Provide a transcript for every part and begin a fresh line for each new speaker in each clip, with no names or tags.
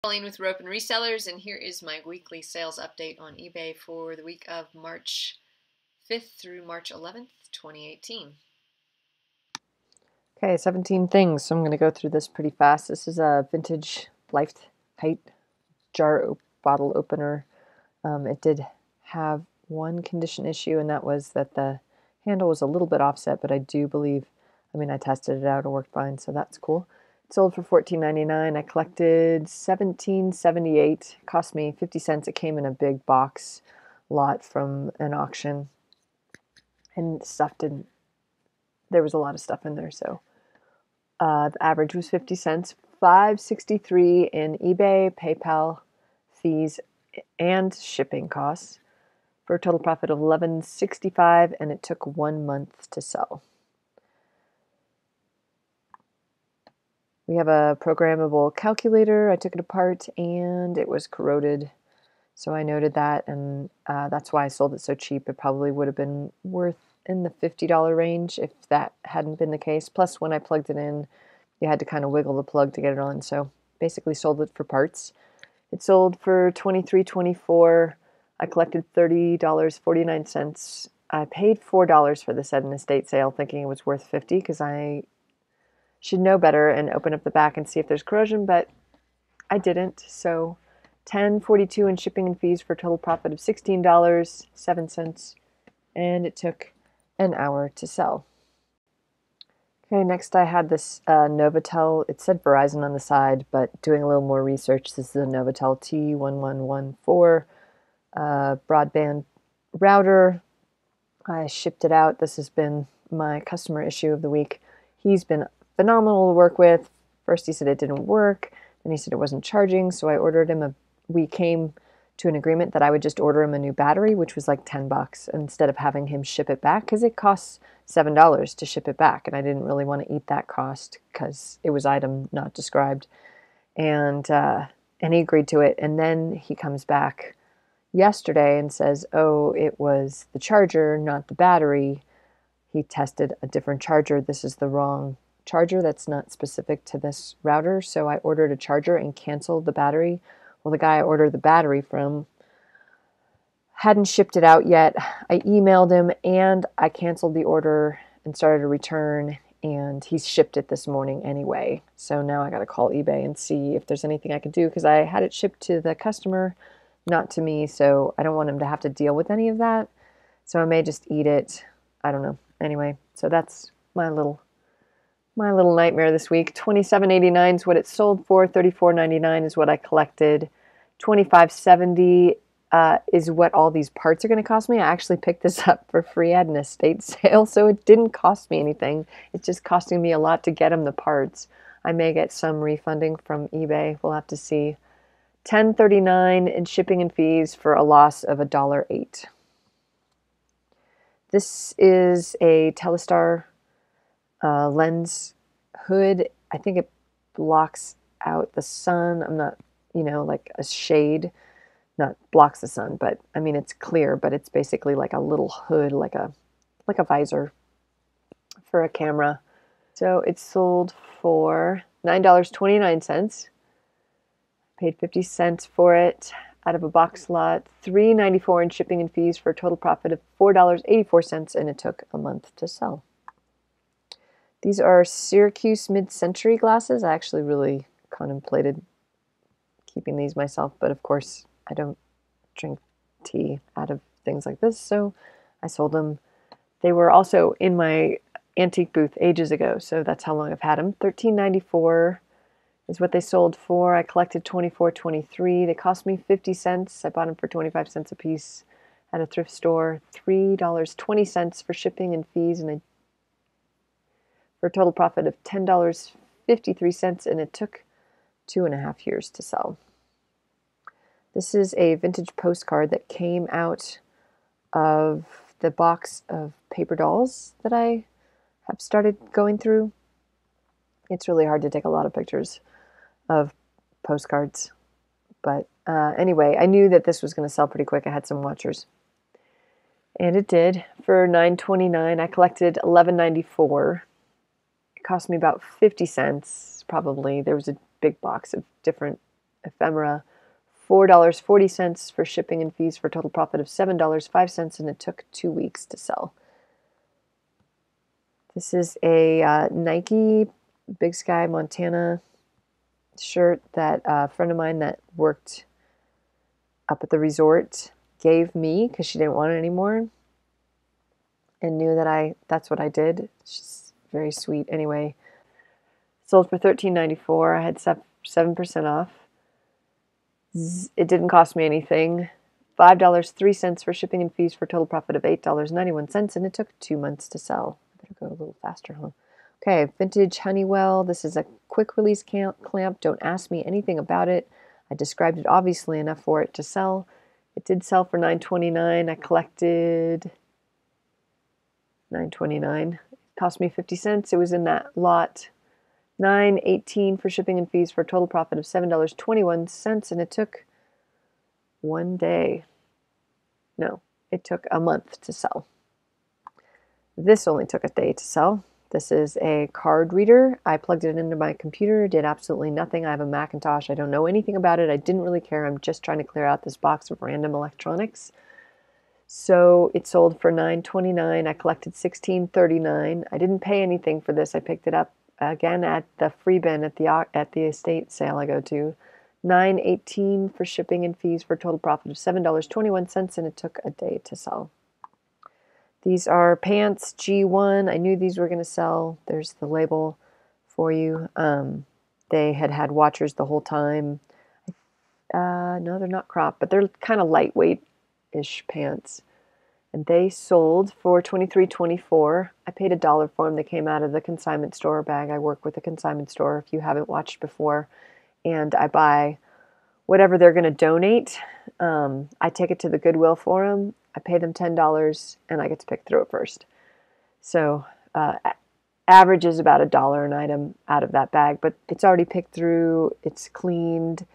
Colleen with Rope and Resellers, and here is my weekly sales update on eBay for the week of March 5th through March 11th, 2018.
Okay, 17 things, so I'm going to go through this pretty fast. This is a vintage Life-Tight bottle opener. It did have one condition issue, and that was that the handle was a little bit offset, but I do believe, I tested it out, it worked fine, so that's cool. It sold for $14.99. I collected $17.78. It cost me 50 cents. It came in a big box lot from an auction, and there was a lot of stuff in there, so the average was 50 cents. $5.63 in eBay, PayPal fees, and shipping costs for a total profit of $11.65, and it took 1 month to sell. We have a programmable calculator. I took it apart and it was corroded, so I noted that, and that's why I sold it so cheap. It probably would have been worth in the $50 range if that hadn't been the case. Plus, when I plugged it in, you had to kind of wiggle the plug to get it on, so basically sold it for parts. It sold for $23.24. I collected $30.49. I paid $4 for this at an estate sale, thinking it was worth $50 because I should know better and open up the back and see if there's corrosion, but I didn't. So $10.42 in shipping and fees for a total profit of $16.07, and it took an hour to sell. Okay, next I had this Novotel. It said Verizon on the side, but doing a little more research, this is a Novotel T1114 broadband router. I shipped it out. This has been my customer issue of the week. He's been phenomenal to work with. First he said it didn't work, then he said it wasn't charging, so I ordered him we came to an agreement that I would just order him a new battery, which was like $10 instead of having him ship it back, because it costs $7 to ship it back, and I didn't really want to eat that cost because it was item not described. And he agreed to it, and then he comes back yesterday and says, oh, it was the charger, not the battery. He tested a different charger. This is the wrong charger. That's not specific to this router. So I ordered a charger and canceled the battery. Well, the guy I ordered the battery from hadn't shipped it out yet. I emailed him and I canceled the order and started a return, and he's shipped it this morning anyway. So now I got to call eBay and see if there's anything I can do, because I had it shipped to the customer, not to me, so I don't want him to have to deal with any of that. So I may just eat it. I don't know. Anyway, so that's my little nightmare this week. $27.89 is what it sold for. $34.99 is what I collected. $25.70 is what all these parts are going to cost me. I actually picked this up for free at an estate sale, so it didn't cost me anything. It's just costing me a lot to get them the parts. I may get some refunding from eBay. We'll have to see. $10.39 in shipping and fees for a loss of $1.08. This is a Telestar lens hood. I think it blocks out the sun. I'm not, like a shade, not blocks the sun, but I mean, it's clear, but it's basically like a little hood, like a visor for a camera. So it sold for $9.29. Paid 50 cents for it out of a box lot. $3.94 in shipping and fees for a total profit of $4.84, and it took a month to sell. These are Syracuse MidCentury glasses. I actually really contemplated keeping these myself, but of course I don't drink tea out of things like this, so I sold them. They were also in my antique booth ages ago, so that's how long I've had them. $13.94 is what they sold for. I collected $24.23. They cost me 50 cents. I bought them for 25 cents a piece at a thrift store. $3.20 for shipping and fees, and for a total profit of $10.53, and it took 2.5 years to sell. This is a vintage postcard that came out of the box of paper dolls that I have started going through. It's really hard to take a lot of pictures of postcards, but anyway, I knew that this was going to sell pretty quick. I had some watchers. And it did. For $9.29, I collected $11.94. It cost me about 50 cents, probably. There was a big box of different ephemera. $4.40 for shipping and fees for a total profit of $7.05, and it took 2 weeks to sell. This is a Nike Big Sky Montana shirt that a friend of mine that worked up at the resort gave me because she didn't want it anymore and knew that that's what I did. She's very sweet. Anyway, sold for $13.94. I had 7% off. It didn't cost me anything. $5.03 for shipping and fees for a total profit of $8.91, and it took 2 months to sell. I better go a little faster, huh? Okay, vintage Honeywell. This is a quick release clamp. Don't ask me anything about it. I described it obviously enough for it to sell. It did sell for $9.29. I collected $9.29. It cost me 50 cents. It was in that lot. $9.18 for shipping and fees for a total profit of $7.21, and it took 1 day. No, it took a month to sell. This only took a day to sell. This is a card reader. I plugged it into my computer, did absolutely nothing. I have a Macintosh. I don't know anything about it. I didn't really care. I'm just trying to clear out this box of random electronics. So it sold for $9.29. I collected $16.39. I didn't pay anything for this. I picked it up again at the free bin at the estate sale I go to. $9.18 for shipping and fees for a total profit of $7.21, and it took a day to sell. These are pants G1. I knew these were going to sell. There's the label for you. They had watchers the whole time. No, they're not crop, but they're kind of lightweight-ish pants. And they sold for $23.24. I paid $1 for them. They came out of the consignment store bag. I work with a consignment store, if you haven't watched before. And I buy whatever they're going to donate. I take it to the Goodwill for them. I pay them $10, and I get to pick through it first. So average is about $1 an item out of that bag, but it's already picked through. It's cleaned.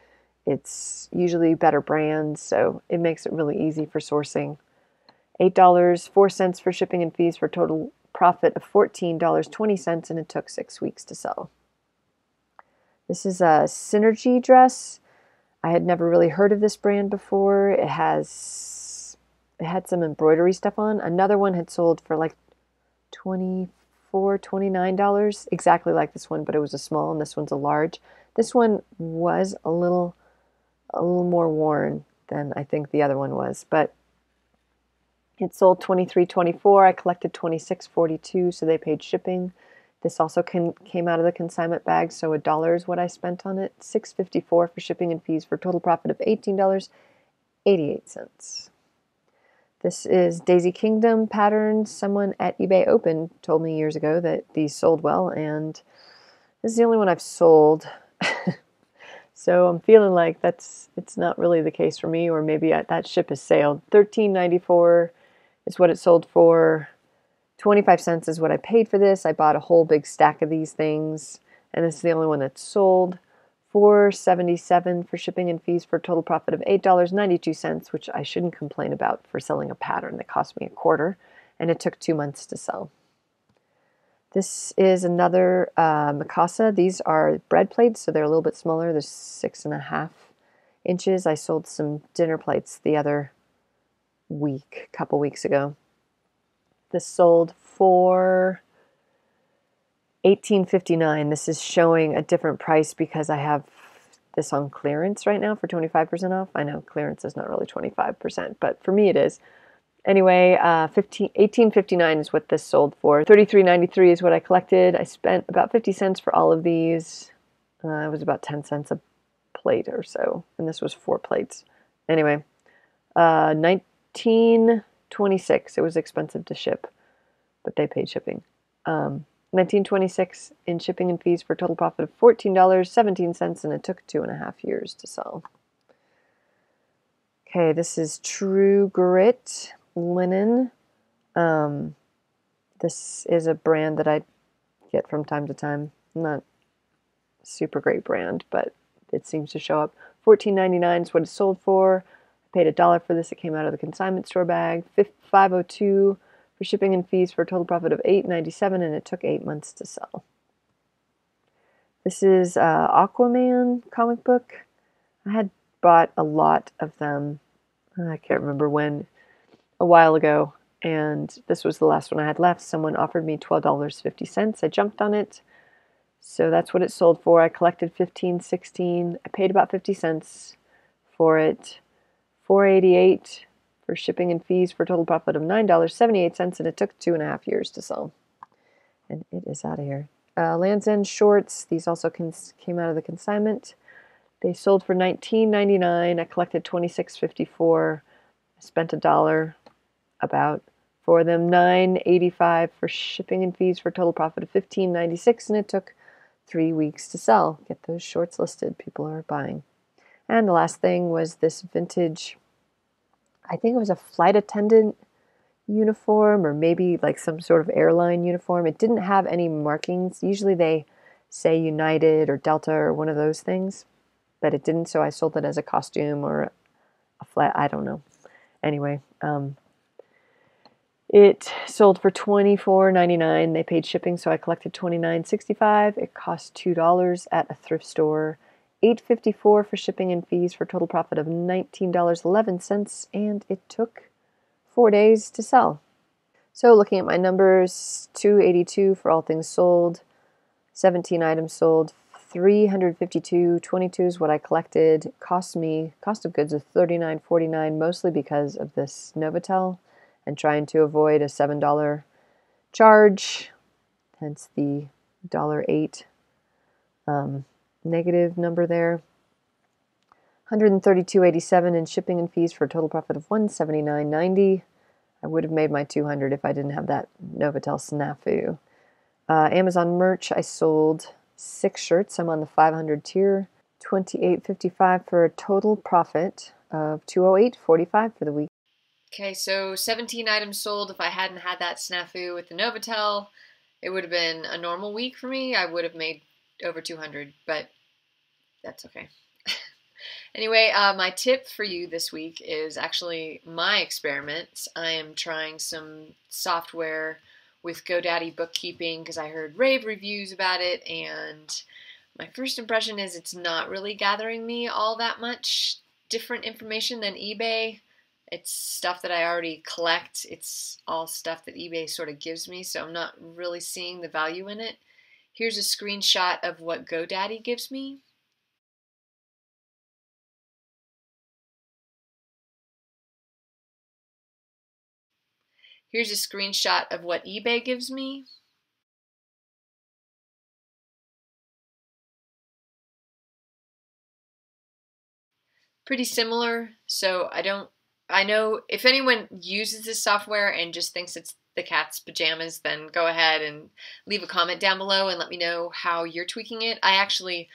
It's usually better brands, so it makes it really easy for sourcing. $8.04 for shipping and fees for a total profit of $14.20, and it took 6 weeks to sell. This is a Synergy dress. I had never really heard of this brand before. It had some embroidery stuff on. Another one had sold for like $24, $29, exactly like this one, but it was a small, and this one's a large. This one was a little more worn than I think the other one was, but it sold $23.24. I collected $26.42, so they paid shipping. This also came out of the consignment bag, so $1 is what I spent on it. $6.54 for shipping and fees for a total profit of $18.88. This is Daisy Kingdom patterns. Someone at eBay Open told me years ago that these sold well, and this is the only one I've sold. So I'm feeling like it's not really the case for me, or maybe that ship has sailed. $13.94 is what it sold for. 25 cents is what I paid for this. I bought a whole big stack of these things, and this is the only one that's sold. $4.77 for shipping and fees for a total profit of $8.92, which I shouldn't complain about for selling a pattern that cost me $0.25, and it took 2 months to sell. This is another Mikasa. These are bread plates, so they're a little bit smaller. They're 6.5 inches. I sold some dinner plates the other week, a couple weeks ago. This sold for $18.59. This is showing a different price because I have this on clearance right now for 25% off. I know clearance is not really 25%, but for me it is. Anyway, $18.59 is what this sold for. $33.93 is what I collected. I spent about 50 cents for all of these. It was about 10 cents a plate or so, and this was 4 plates. Anyway, $19.26. It was expensive to ship, but they paid shipping. $19.26 in shipping and fees for a total profit of $14.17, and it took 2.5 years to sell. Okay, this is True Grit linen. This is a brand that I get from time to time. Not a super great brand, but it seems to show up. $14.99 is what it sold for. Paid $1 for this. It came out of the consignment store bag. $5.02 for shipping and fees for a total profit of $8.97, and it took 8 months to sell. This is Aquaman comic book. I had bought a lot of them. I can't remember when, a while ago, and this was the last one I had left. Someone offered me $12.50. I jumped on it, so that's what it sold for. I collected 15, 16. I paid about 50 cents for it. $4.88 for shipping and fees for a total profit of $9.78, and it took 2.5 years to sell. And it is out of here. Land's End shorts. These also came out of the consignment. They sold for $19.99. I collected $26.54. I spent $1 about for them. $9.85 for shipping and fees for a total profit of $15.96, and it took 3 weeks to sell. Get those shorts listed. People are buying. And the last thing was this vintage, I think it was a flight attendant uniform, or maybe like some sort of airline uniform. It didn't have any markings. Usually they say United or Delta or one of those things, but it didn't, so I sold it as a costume or a flat, I don't know. Anyway, it sold for $24.99. They paid shipping, so I collected $29.65. It cost $2 at a thrift store. $8.54 for shipping and fees for a total profit of $19.11, and it took 4 days to sell. So looking at my numbers, $282 for all things sold, 17 items sold, $352, 22 is what I collected. Cost of goods of $39.49, mostly because of this Novotel and trying to avoid a $7 charge, hence the $1.08 negative number there. $132.87 in shipping and fees for a total profit of $179.90. I would have made my $200 if I didn't have that Novotel snafu. Amazon merch, I sold 6 shirts. I'm on the 500 tier. $28.55 for a total profit of $208.45 for the week.
Okay, so 17 items sold. If I hadn't had that snafu with the Novotel, it would have been a normal week for me. I would have made over 200, but that's okay. Anyway, my tip for you this week is actually my experiments. I am trying some software with GoDaddy bookkeeping because I heard rave reviews about it, and my first impression is it's not really gathering me all that much different information than eBay. It's stuff that I already collect. It's all stuff that eBay sort of gives me, so I'm not really seeing the value in it. Here's a screenshot of what GoDaddy gives me. Here's a screenshot of what eBay gives me. Pretty similar, so I know if anyone uses this software and just thinks it's the cat's pajamas, then go ahead and leave a comment down below and let me know how you're tweaking it. I actually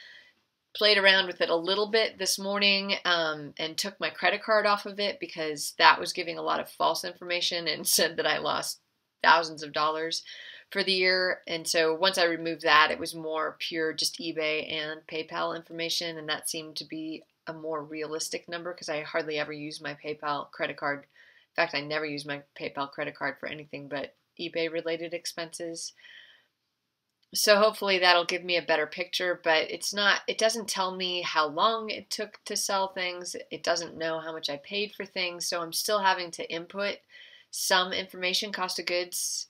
played around with it a little bit this morning and took my credit card off of it because that was giving a lot of false information and said that I lost thousands of dollars for the year. And so once I removed that, it was more pure just eBay and PayPal information, and that seemed to be a more realistic number because I hardly ever use my PayPal credit card. In fact, I never use my PayPal credit card for anything but eBay related expenses. So hopefully that'll give me a better picture, but it doesn't tell me how long it took to sell things. It doesn't know how much I paid for things. So I'm still having to input some information, cost of goods,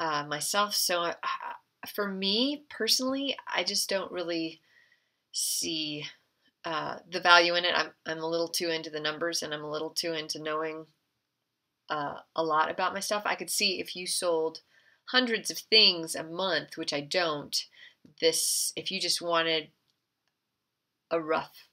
myself. So for me personally, I just don't really see the value in it. I'm a little too into the numbers, and I'm a little too into knowing a lot about my stuff. I could see if you sold hundreds of things a month, which I don't, if you just wanted a rough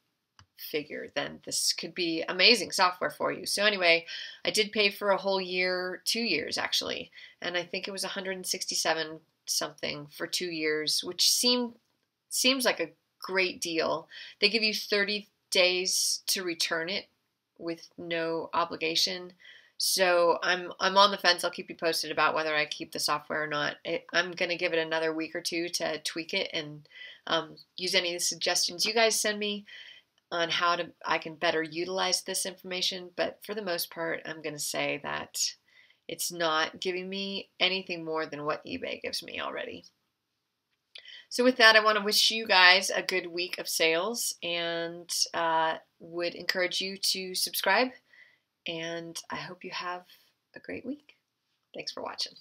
figure, then this could be amazing software for you. So anyway, I did pay for a whole year, 2 years actually, and I think it was 167 something for 2 years, which seems like a great deal. They give you 30 days to return it with no obligation. So I'm on the fence. I'll keep you posted about whether I keep the software or not. I'm going to give it another week or two to tweak it and use any of the suggestions you guys send me. on how I can better utilize this information, but for the most part, I'm going to say that it's not giving me anything more than what eBay gives me already. So with that, I want to wish you guys a good week of sales, and would encourage you to subscribe, and I hope you have a great week. Thanks for watching.